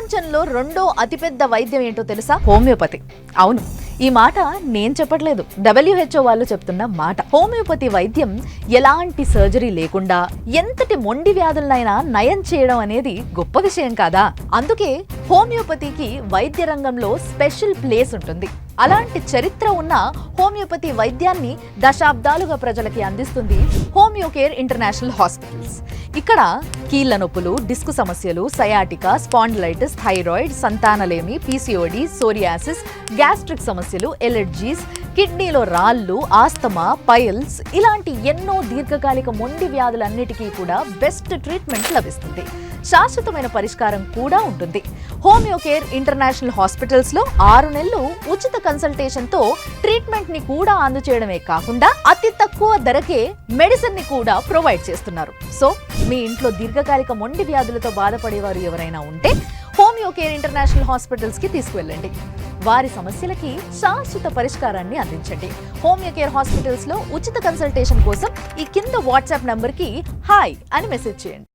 ప్రపంచంలో రెండో అతిపెద్ద వైద్యం ఏంటో తెలుసా? హోమియోపతి. అవును, ఈ మాట నేను చెప్పట్లేదు, WHO వాళ్ళు చెప్తున్న మాట. హోమియోపతి వైద్యం ఎలాంటి సర్జరీ లేకుండా ఎంతటి మొండి వ్యాధులనైనా నయం చేయడం అనేది గొప్ప విషయం కాదా? అందుకే హోమియోపతికి వైద్య రంగంలో స్పెషల్ ప్లేస్ ఉంటుంది. అలాంటి చరిత్ర ఉన్న హోమియోపతి వైద్యాన్ని దశాబ్దాలుగా ప్రజలకి అందిస్తుంది హోమియోకేర్ ఇంటర్నేషనల్ హాస్పిటల్స్. ఇక్కడ కీళ్ల నొప్పులు, డిస్క్ సమస్యలు, సయాటికా, స్పాండిలైటిస్, థైరాయిడ్, సంతానలేమి, PCOD, సోరియాసిస్, గ్యాస్ట్రిక్ సమస్యలు, ఎలర్జీస్, కిడ్నీలో రాళ్ళు, ఆస్తమా, పైల్స్ ఇలాంటి ఎన్నో దీర్ఘకాలిక మొండి వ్యాధులన్నిటికీ కూడా బెస్ట్ ట్రీట్మెంట్ లభిస్తుంది. శాశ్వతమైన పరిష్కారం కూడా ఉంటుంది. హోమియోకేర్ ఇంటర్నేషనల్ హాస్పిటల్స్ లో 6 నెలలు ఉచిత కన్సల్టేషన్ తో ట్రీట్మెంట్ ని కూడా అందజేయడమే కాకుండా అతి తక్కువ ధరకే మెడిసిన్ ని కూడా ప్రొవైడ్ చేస్తున్నారు. సో మీ ఇంట్లో దీర్ఘకాలిక మొండి వ్యాధులతో బాధపడేవారు ఎవరైనా ఉంటే హోమియోకేర్ ఇంటర్నేషనల్ హాస్పిటల్స్ కి తీసుకువెళ్ళండి. వారి సమస్యలకి శాశ్వత పరిష్కారాన్ని అందించండి. హోమియోకేర్ హాస్పిటల్స్ లో ఉచిత కన్సల్టేషన్ కోసం ఈ కింద వాట్సాప్ నంబర్ కి హాయ్ అని మెసేజ్ చేయండి.